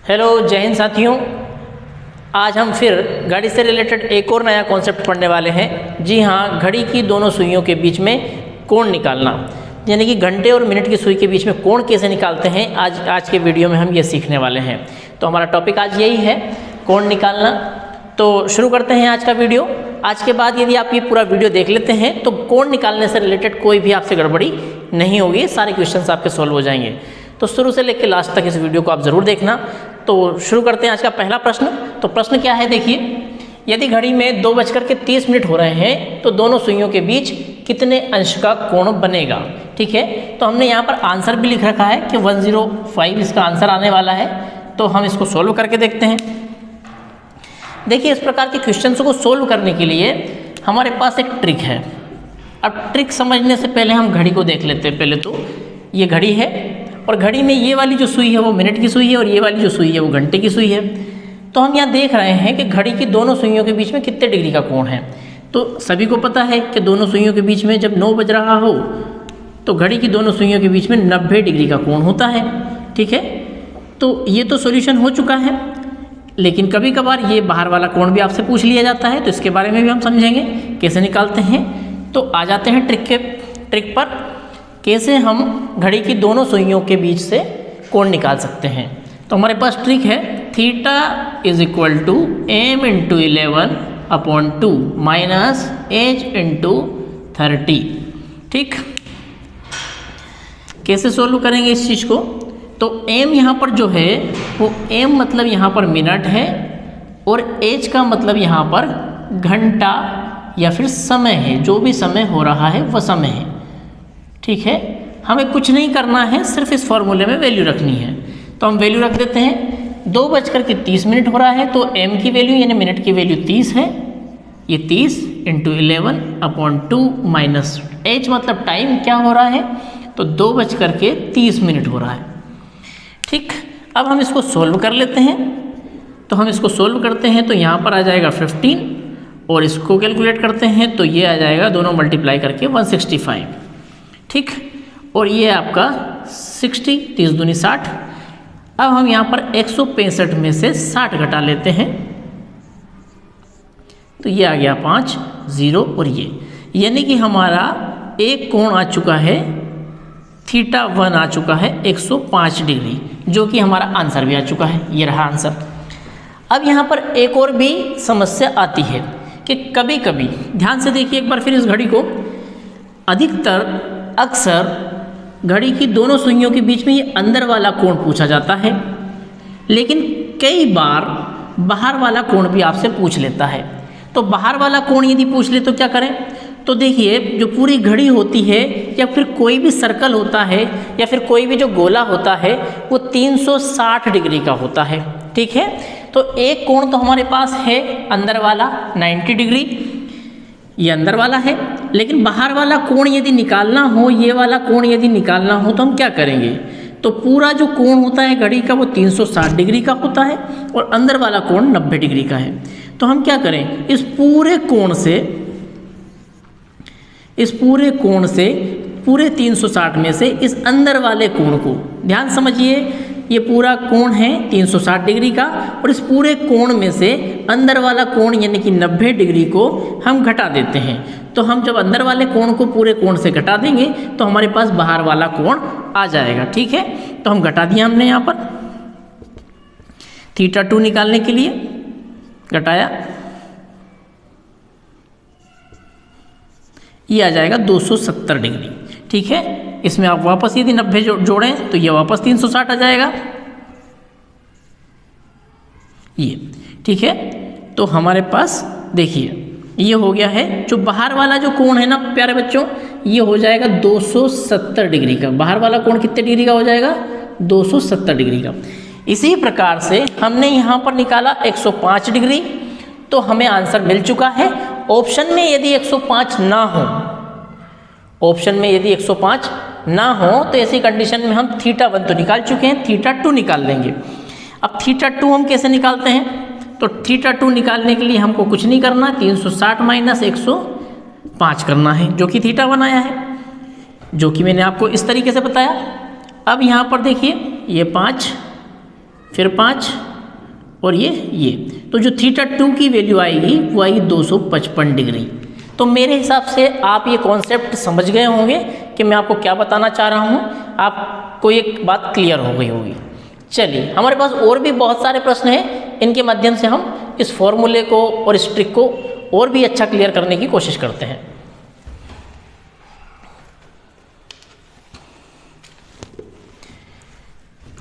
Hello जय हिंद साथियों, आज हम फिर घड़ी से रिलेटेड एक और नया कॉन्सेप्ट पढ़ने वाले हैं। जी हाँ, घड़ी की दोनों सुइयों के बीच में कोण निकालना, यानी कि घंटे और मिनट की सुई के बीच में कोण कैसे निकालते हैं, आज के वीडियो में हम ये सीखने वाले हैं। तो हमारा टॉपिक आज यही है, कोण निकालना। तो शुरू करते हैं आज का वीडियो। आज के बाद यदि आप ये पूरा वीडियो देख लेते हैं तो कोण निकालने से रिलेटेड कोई भी आपसे गड़बड़ी नहीं होगी, सारे क्वेश्चंस आपके सॉल्व हो जाएंगे। तो शुरू से लेकर लास्ट तक इस वीडियो को आप ज़रूर देखना। तो शुरू करते हैं आज का पहला प्रश्न। तो प्रश्न क्या है, देखिए, यदि घड़ी में 2:30 हो रहे हैं तो दोनों सुइयों के बीच कितने अंश का कोण बनेगा। ठीक है, तो हमने यहाँ पर आंसर भी लिख रखा है कि 105 इसका आंसर आने वाला है। तो हम इसको सोल्व करके देखते हैं। देखिए, इस प्रकार के क्वेश्चंस को सोल्व करने के लिए हमारे पास एक ट्रिक है। अब ट्रिक समझने से पहले हम घड़ी को देख लेते हैं। पहले तो ये घड़ी है और घड़ी में ये वाली जो सुई है वो मिनट की सुई है और ये वाली जो सुई है वो घंटे की सुई है। तो हम यहाँ देख रहे हैं कि घड़ी की दोनों सुइयों के बीच में कितने डिग्री का कोण है। तो सभी को पता है कि दोनों सुइयों के बीच में जब 9 बज रहा हो तो घड़ी की दोनों सुइयों के बीच में 90 डिग्री का कोण होता है। ठीक है, तो ये तो सॉल्यूशन हो चुका है, लेकिन कभी कभार ये बाहर वाला कोण भी आपसे पूछ लिया जाता है, तो इसके बारे में भी हम समझेंगे कैसे निकालते हैं। तो आ जाते हैं ट्रिक पर, कैसे हम घड़ी की दोनों सुइयों के बीच से कोण निकाल सकते हैं। तो हमारे पास ट्रिक है, theta is equal to m into 11/2 minus h into 30। ठीक, कैसे सोल्व करेंगे इस चीज़ को। तो m यहाँ पर जो है वो m मतलब यहाँ पर मिनट है और h का मतलब यहाँ पर घंटा या फिर समय है। जो भी समय हो रहा है वह समय है। ठीक है, हमें कुछ नहीं करना है, सिर्फ इस फॉर्मूले में वैल्यू रखनी है। तो हम वैल्यू रख देते हैं। 2:30 हो रहा है तो m की वैल्यू यानी मिनट की वैल्यू 30 है। ये 30 इंटू 11/2 माइनस h मतलब टाइम क्या हो रहा है, तो 2:30 हो रहा है। ठीक, अब हम इसको सोल्व कर लेते हैं। तो हम इसको सोल्व करते हैं तो यहाँ पर आ जाएगा 15 और इसको कैलकुलेट करते हैं तो ये आ जाएगा, दोनों मल्टीप्लाई करके 165। ठीक, और ये आपका 60, 30 दूनी 60। अब हम यहाँ पर 165 में से 60 घटा लेते हैं तो ये आ गया 5 0 और ये, यानी कि हमारा एक कोण आ चुका है, थीटा 1 आ चुका है 105 डिग्री, जो कि हमारा आंसर भी आ चुका है। ये रहा आंसर। अब यहाँ पर एक और भी समस्या आती है कि कभी कभी, ध्यान से देखिए एक बार फिर इस घड़ी को, अक्सर घड़ी की दोनों सुइयों के बीच में ये अंदर वाला कोण पूछा जाता है, लेकिन कई बार बाहर वाला कोण भी आपसे पूछ लेता है। तो बाहर वाला कोण यदि पूछ ले तो क्या करें। तो देखिए, जो पूरी घड़ी होती है या फिर कोई भी सर्कल होता है या फिर कोई भी जो गोला होता है वो 360 डिग्री का होता है। ठीक है, तो एक कोण तो हमारे पास है अंदर वाला 90 डिग्री, ये अंदर वाला है। लेकिन बाहर वाला कोण यदि निकालना हो, ये वाला कोण यदि निकालना हो तो हम क्या करेंगे। तो पूरा जो कोण होता है घड़ी का वो 360 डिग्री का होता है और अंदर वाला कोण 90 डिग्री का है। तो हम क्या करें, इस पूरे कोण से पूरे 360 में से इस अंदर वाले कोण को, ध्यान समझिए, ये पूरा कोण है 360 डिग्री का और इस पूरे कोण में से अंदर वाला कोण यानी कि 90 डिग्री को हम घटा देते हैं। तो हम जब अंदर वाले कोण को पूरे कोण से घटा देंगे तो हमारे पास बाहर वाला कोण आ जाएगा। ठीक है, तो हम घटा दिया हमने यहाँ पर थीटा 2 निकालने के लिए घटाया, ये आ जाएगा 270 डिग्री। ठीक है, इसमें आप वापस यदि 90 जोड़ें तो ये वापस 360 आ जाएगा ये। ठीक है, तो हमारे पास देखिए ये हो गया है। जो बाहर वाला जो कोण है ना प्यारे बच्चों, ये हो जाएगा 270 डिग्री का। बाहर वाला कोण कितने डिग्री का हो जाएगा, 270 डिग्री का। इसी प्रकार से हमने यहाँ पर निकाला 105 डिग्री, तो हमें आंसर मिल चुका है। ऑप्शन में यदि 105 ना हो, ऑप्शन में यदि 105 ना हो तो ऐसी कंडीशन में हम थीटा 1 तो निकाल चुके हैं, थीटा 2 निकाल लेंगे। अब थीटा 2 हम कैसे निकालते हैं, तो थीटा 2 निकालने के लिए हमको कुछ नहीं करना, 360 माइनस 105 करना है, जो कि थीटा 1 आया है, जो कि मैंने आपको इस तरीके से बताया। अब यहाँ पर देखिए ये 5 फिर 5 और ये तो जो θ2 की वैल्यू आएगी वो आएगी 255 डिग्री। तो मेरे हिसाब से आप ये कॉन्सेप्ट समझ गए होंगे कि मैं आपको क्या बताना चाह रहा हूँ, आपको एक बात क्लियर हो गई होगी। चलिए, हमारे पास और भी बहुत सारे प्रश्न हैं, इनके माध्यम से हम इस फॉर्मूले को और इस ट्रिक को और भी अच्छा क्लियर करने की कोशिश करते हैं।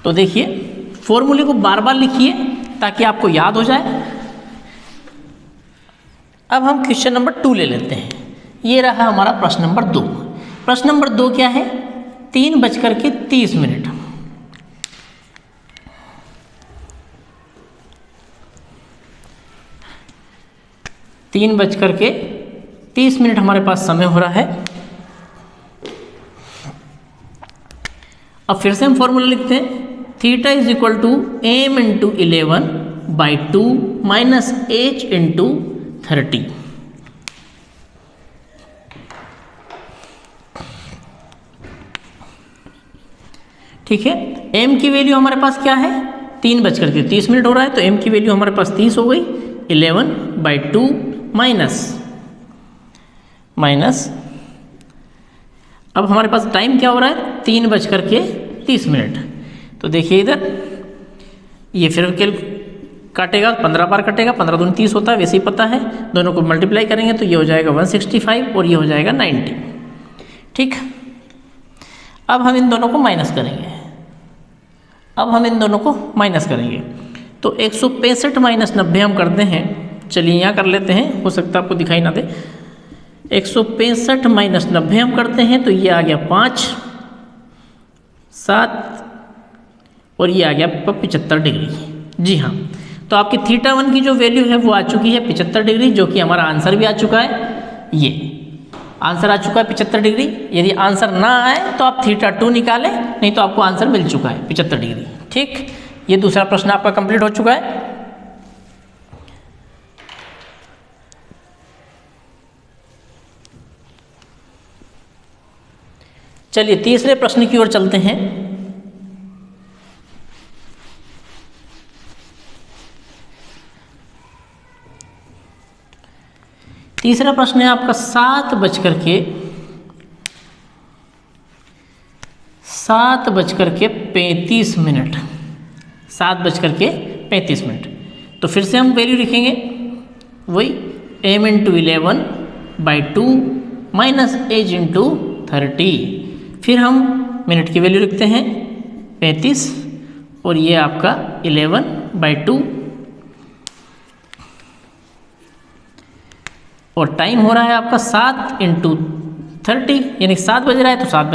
तो देखिए, फॉर्मूले को बार बार लिखिए ताकि आपको याद हो जाए। अब हम क्वेश्चन नंबर 2 ले लेते हैं। ये रहा हमारा प्रश्न नंबर 2। प्रश्न नंबर 2 क्या है? 3:30 3:30 हमारे पास समय हो रहा है। अब फिर से हम फॉर्मूला लिखते हैं, θ = m × 11/2 - h × 30। ठीक है, m की वैल्यू हमारे पास क्या है? 3:30 हो रहा है, तो m की वैल्यू हमारे पास 30 हो गई। 11/2 माइनस अब हमारे पास टाइम क्या हो रहा है? 3:30। तो देखिए इधर ये फिर काटेगा, 15 बार कटेगा, 15 दूनी 30 होता है, वैसे ही पता है। दोनों को मल्टीप्लाई करेंगे तो ये हो जाएगा 165 और ये हो जाएगा 90। ठीक, अब हम इन दोनों को माइनस करेंगे। तो 165 - 90 हम करते हैं। चलिए यहाँ कर लेते हैं, हो सकता है आपको दिखाई ना दे। 165 - 90 हम करते हैं तो ये आ गया 5, 7 और ये आ गया 75 डिग्री। जी हाँ, तो आपकी θ1 की जो वैल्यू है वो आ चुकी है 75 डिग्री, जो कि हमारा आंसर भी आ चुका है। ये आंसर आ चुका है 75 डिग्री। यदि आंसर ना आए तो आप θ2 निकालें, नहीं तो आपको आंसर मिल चुका है 75 डिग्री। ठीक, ये दूसरा प्रश्न आपका कंप्लीट हो चुका है। चलिए तीसरे प्रश्न की ओर चलते हैं। तीसरा प्रश्न है आपका 7:35। 7:35। तो फिर से हम वैल्यू लिखेंगे, वही m × 11/2 - h × 30। फिर हम मिनट की वैल्यू लिखते हैं 35 और ये आपका 11/2 और टाइम हो रहा है आपका 7 × 30, यानी 7 बज रहा है तो 7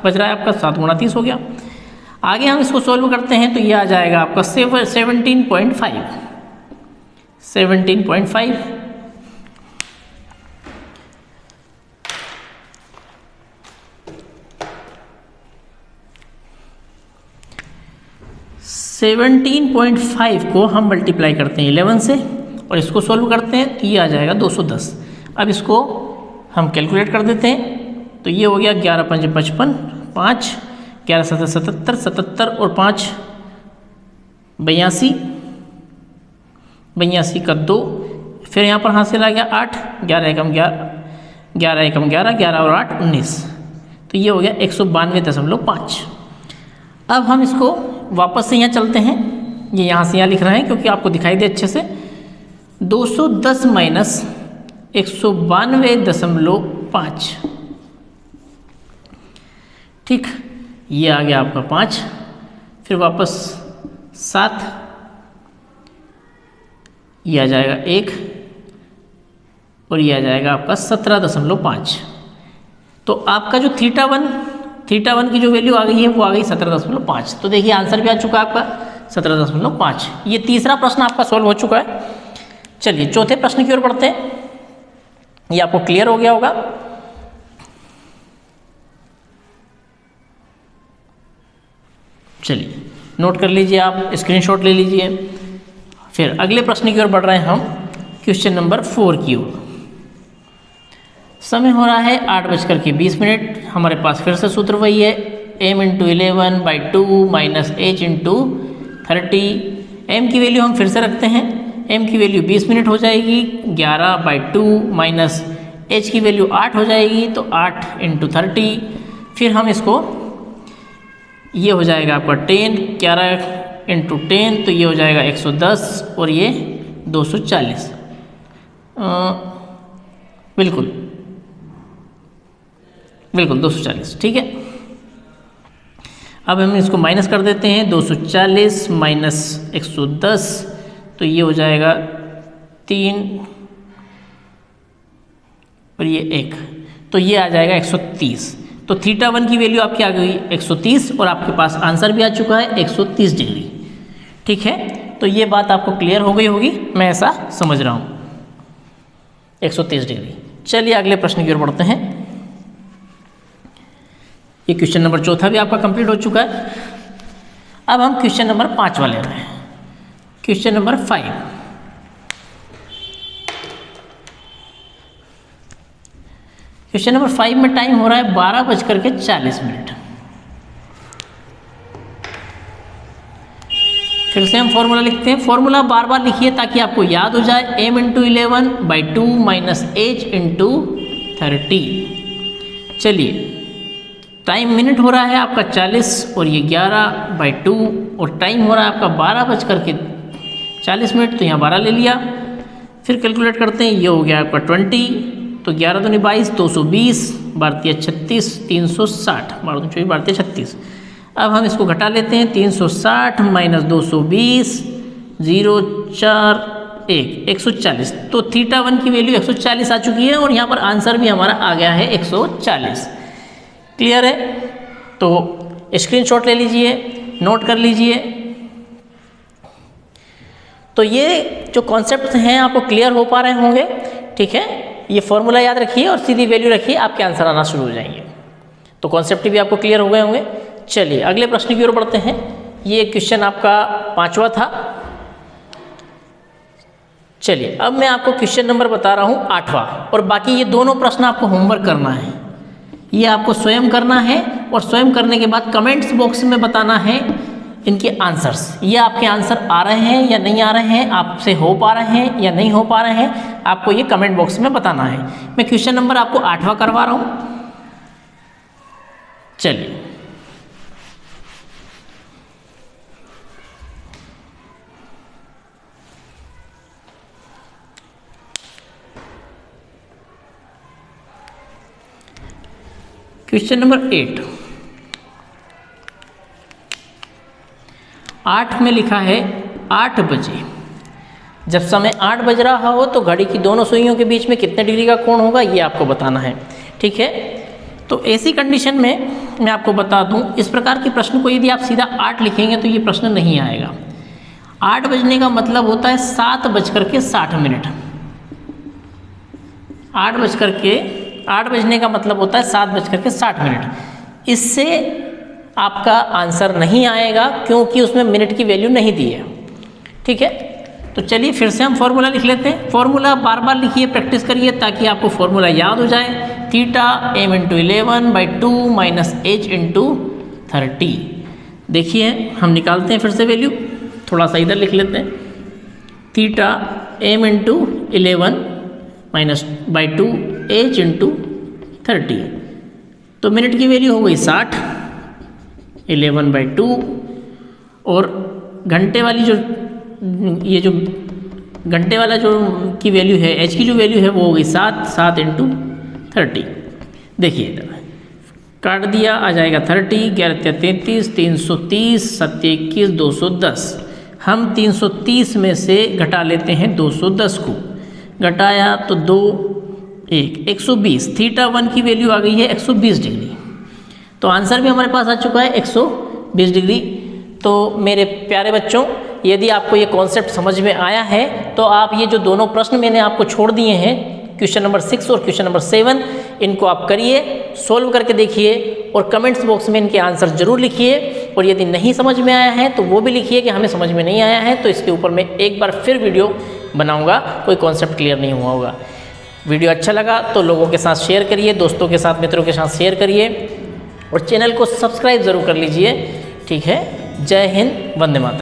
बज रहा है आपका 7 × 30 हो गया। आगे हम इसको सॉल्व करते हैं तो ये आ जाएगा आपका 17.5। 17.5 17.5 को हम मल्टीप्लाई करते हैं 11 से और इसको सॉल्व करते हैं तो ये आ जाएगा 210। अब इसको हम कैलकुलेट कर देते हैं तो ये हो गया 11 × 5 = 55, 5 11 × 7 = 77, 77 और 5 82, 82 का 2, फिर यहाँ पर हासिल आ गया 8, 11 × 11, 11 और 8 19, तो ये हो गया 192.5। अब हम इसको वापस से यहाँ चलते हैं, ये यहाँ से यहाँ लिख रहे हैं क्योंकि आपको दिखाई दे अच्छे से। 210 - 192.5। ठीक, ये आ गया आपका 5, फिर वापस 7, ये आ जाएगा 1 और ये आ जाएगा आपका 17.5। तो आपका जो θ1 की जो वैल्यू आ गई है वो आ गई 17.5। तो देखिए आंसर भी आ चुका है आपका 17.5। ये तीसरा प्रश्न आपका सॉल्व हो चुका है। चलिए चौथे प्रश्न की ओर बढ़ते हैं। ये आपको क्लियर हो गया होगा। चलिए नोट कर लीजिए, आप स्क्रीनशॉट ले लीजिए। फिर अगले प्रश्न की ओर बढ़ रहे हैं हम, क्वेश्चन नंबर 4 की ओर। समय हो रहा है 8:20। हमारे पास फिर से सूत्र वही है, m × 11/2 - h × 30। m की वैल्यू हम फिर से रखते हैं, m की वैल्यू 20 मिनट हो जाएगी, 11/2 माइनस h की वैल्यू 8 हो जाएगी, तो 8 × 30। फिर हम इसको, ये हो जाएगा आपका 10, 11 × 10, तो ये हो जाएगा 110 और ये 240। बिल्कुल 240, ठीक है। अब हम इसको माइनस कर देते हैं, 240 माइनस 110, तो ये हो जाएगा 3 और ये 1, तो ये आ जाएगा 130। तो θ1 की वैल्यू आपकी आ गई 130 और आपके पास आंसर भी आ चुका है 130 डिग्री, ठीक है। तो ये बात आपको क्लियर हो गई होगी, मैं ऐसा समझ रहा हूँ, 130 डिग्री। चलिए अगले प्रश्न की ओर बढ़ते हैं। ये क्वेश्चन नंबर 4 भी आपका कंप्लीट हो चुका है। अब हम क्वेश्चन नंबर 5 वाले रहे हैं, क्वेश्चन नंबर 5। क्वेश्चन नंबर 5 में टाइम हो रहा है 12:40। फिर से हम फॉर्मूला लिखते हैं, फॉर्मूला बार बार लिखिए ताकि आपको याद हो जाए। m × 11/2 minus h × 30। चलिए, टाइम मिनट हो रहा है आपका 40 और ये 11/2 और टाइम हो रहा है आपका 12:40, तो यहाँ 12 ले लिया। फिर कैलकुलेट करते हैं, ये हो गया आपका 20, तो 11 दूनी 22, 220, 12 36, 360, 12 24, 12 36। अब हम इसको घटा लेते हैं, 360 माइनस 220, 0 4 1, 140। तो θ1 की वैल्यू 140 आ चुकी है और यहाँ पर आंसर भी हमारा आ गया है 140। क्लियर है? तो स्क्रीनशॉट ले लीजिए, नोट कर लीजिए। तो ये जो कॉन्सेप्ट हैं आपको क्लियर हो पा रहे होंगे, ठीक है। ये फॉर्मूला याद रखिए और सीधी वैल्यू रखिए, आपके आंसर आना शुरू हो जाएंगे। तो कॉन्सेप्ट भी आपको क्लियर हो गए होंगे। चलिए अगले प्रश्न की ओर बढ़ते हैं। ये क्वेश्चन आपका 5वां था। चलिए अब मैं आपको क्वेश्चन नंबर बता रहा हूँ 8वां, और बाकी ये दोनों प्रश्न आपको होमवर्क करना है। ये आपको स्वयं करना है और स्वयं करने के बाद कमेंट्स बॉक्स में बताना है इनके आंसर्स। ये आपके आंसर आ रहे हैं या नहीं आ रहे हैं, आपसे हो पा रहे हैं या नहीं हो पा रहे हैं, आपको ये कमेंट बॉक्स में बताना है। मैं क्वेश्चन नंबर आपको 8वां करवा रहा हूँ। चलिए क्वेश्चन नंबर 8 में लिखा है 8 बजे। जब समय 8 बज रहा हो तो घड़ी की दोनों सुइयों के बीच में कितने डिग्री का कोण होगा, ये आपको बताना है, ठीक है। तो ऐसी कंडीशन में मैं आपको बता दूं, इस प्रकार के प्रश्न को यदि आप सीधा 8 लिखेंगे तो ये प्रश्न नहीं आएगा। 8 बजने का मतलब होता है 7:60। 8 बजने का मतलब होता है 7:60। इससे आपका आंसर नहीं आएगा क्योंकि उसमें मिनट की वैल्यू नहीं दी है, ठीक है। तो चलिए फिर से हम फॉर्मूला लिख लेते हैं। फॉर्मूला बार बार लिखिए, प्रैक्टिस करिए ताकि आपको फॉर्मूला याद हो जाए। Theta m × 11/2 minus h × 30। देखिए हम निकालते हैं फिर से वैल्यू, थोड़ा सा इधर लिख लेते हैं। थीटा m × 11/2 h × 30, तो मिनट की वैल्यू हो गई 60, 11/2, और घंटे वाली जो ये जो घंटे वाला जो की वैल्यू है, h की जो वैल्यू है वो हो गई 7 × 30। देखिए काट दिया, आ जाएगा 30, 11 33, 330, 7 21, 210। हम 330 में से घटा लेते हैं 210 को, घटाया तो 2 1 120। θ1 की वैल्यू आ गई है 120 डिग्री। तो आंसर भी हमारे पास आ चुका है 120 डिग्री। तो मेरे प्यारे बच्चों, यदि आपको ये कॉन्सेप्ट समझ में आया है तो आप ये जो दोनों प्रश्न मैंने आपको छोड़ दिए हैं, क्वेश्चन नंबर 6 और क्वेश्चन नंबर 7, इनको आप करिए, सोल्व करके देखिए और कमेंट्स बॉक्स में इनके आंसर जरूर लिखिए। और यदि नहीं समझ में आया है तो वो भी लिखिए कि हमें समझ में नहीं आया है, तो इसके ऊपर मैं एक बार फिर वीडियो बनाऊँगा, कोई कॉन्सेप्ट क्लियर नहीं हुआ होगा। वीडियो अच्छा लगा तो लोगों के साथ शेयर करिए, दोस्तों के साथ, मित्रों के साथ शेयर करिए और चैनल को सब्सक्राइब ज़रूर कर लीजिए, ठीक है। जय हिंद, वंदे मातरम।